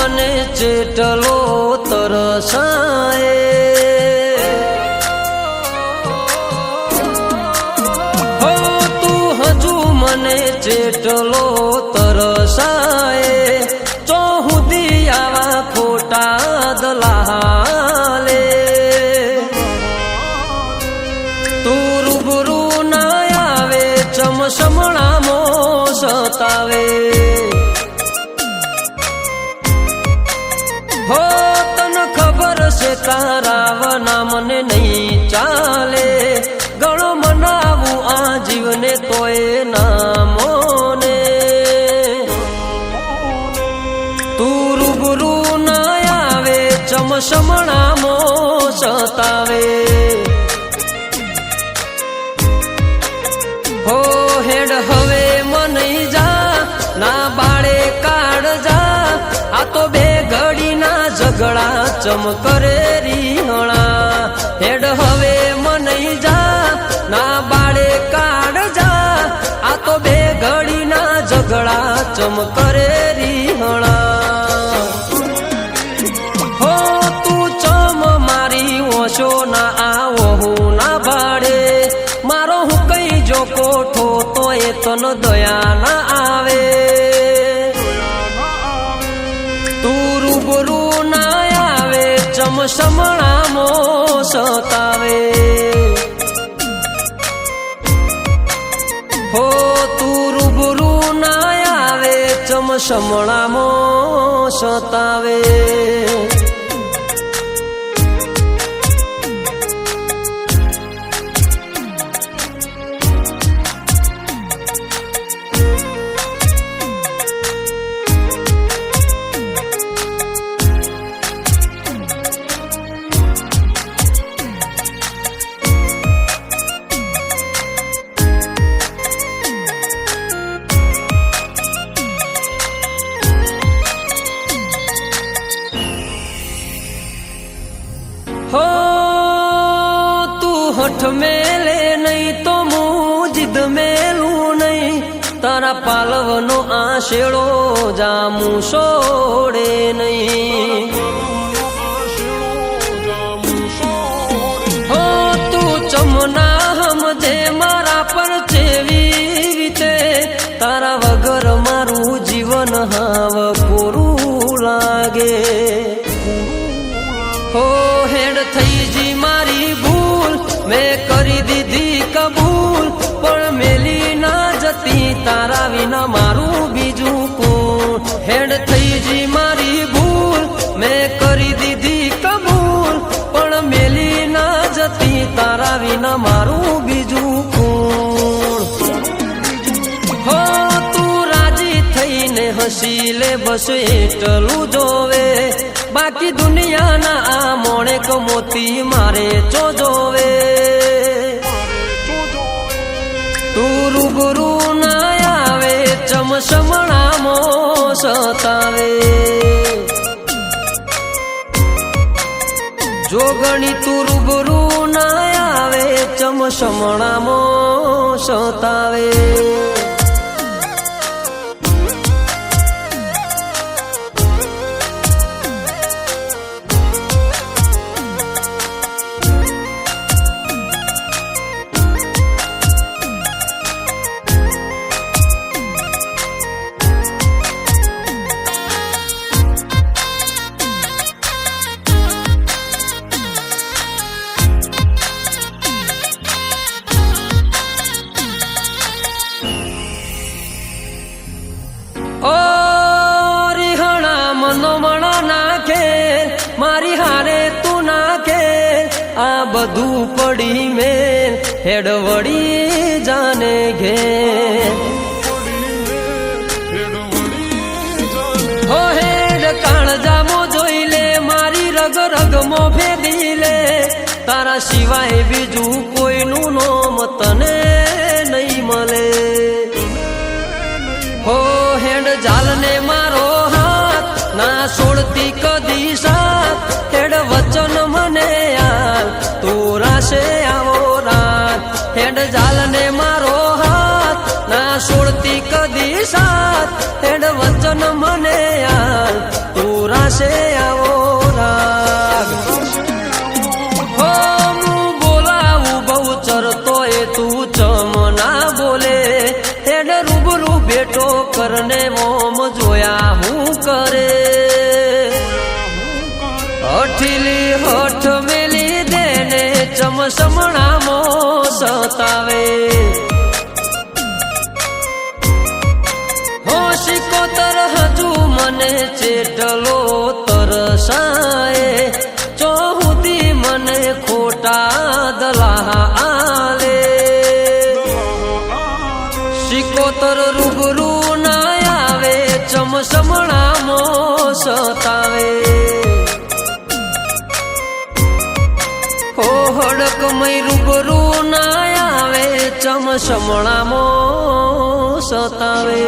મને ચેટલો તરસાએ, હો તું હજુ મને ચેટલો તરસાએ, ચોહુદી આવા ખોટા દલાલે, તું રૂબરૂ ના આવે ચમસમણામો સતાવે, હો તને ખબર છે તારા વના મને નહીં ચાલે, ગણો મનાવું આ જીવને તોય ના મોને, તું રૂબરૂ ના આવે ચમસમણામો સતાવે, હો હેડ હવે મને જા ના બાળે કાઢ જા, આ તો બે ઘડીના ઝઘડા ચમકરે રીહણા, હેડ હવે મને જા ના બાળે કાઢ જા, આ તો બે ઘડીના ઝઘડા ચમકરે રીહણા, હો તું ચમ મારી ઓછો ના આવો હું ના ભાડે, મારો હું કઈ જો કોઠો તો એ તન દયા ના આવે, તું રૂબરૂ ના આવે ચમસમણામો સતાવે, હો તું રૂબરૂ ના આવે ચમસમણામો સતાવે, હો તું હઠ મેલે નહીં તો હું જીદ મેલું નહીં, તારા પાલવનો આશેડો જામું છોડે નહીં, હો તું ચમના હમજે મારા પર ચેવી રીતે, તારા વગર મારું જીવન હાવ કોરું લાગે, હો હેડ થઈ જી મારી ભૂલ મેં કરી દીધી કબૂલ, પણ મેલી ના જતી તારા વિના મારું બીજું કોણ, હેડ થઈ જી મારી ભૂલ મેં કરી દીધી કબૂલ, પણ મેલી ના જતી તારા વિના મારું બીજું કોણ, હો તું રાજી થઈને હસી લે બસ એટલું જોવે, બાકી દુનિયાના આ મોણેક મોતી મારે ચો જોવે, તું રૂબરૂ ના આવે ચમસમણામો સતાવે, જોગણી તું રૂબરૂ ના આવે ચમસમણામો સતાવે, મારી હારે તું નાખે આ બધું પડી મેલ, હેડ વળી જાને ઘેર, હો હેડ કાળજામો જોઈ લે મારી રગ રગમો ભેદી લે, તારા સિવાય બીજું કોઈનું નોમ તને નહીં મળે, હો હેડ જાલને મારો હાથ ના છોડતી કદી સાથ, હેડ વચન મને યાર તું રાશે આવો રાત, હેડ જાલને મારો હાથ ના છોડતી કદી મારી સાથ હેડ વચન મને યાર તું રાશે આવો રાગ હો હું બોલાવું બહુ ચરતો એ તું ચમ ના બોલે હેડ રૂબરૂ બેટો કરને મોમ જોયા હું કરે અઠીલી હોઠ મેલી દેને ચમસમણા મો સતાવે હો શિકોતર હજુ મને ચેટલો તરસાએ ચોહુદી મને ખોટા દલાહ આલે શિકોતર રૂબરૂ ના આવે ચમસમણા મો સતાવે હડક મય રૂબરૂ ના આવે ચમસમણામો સતાવે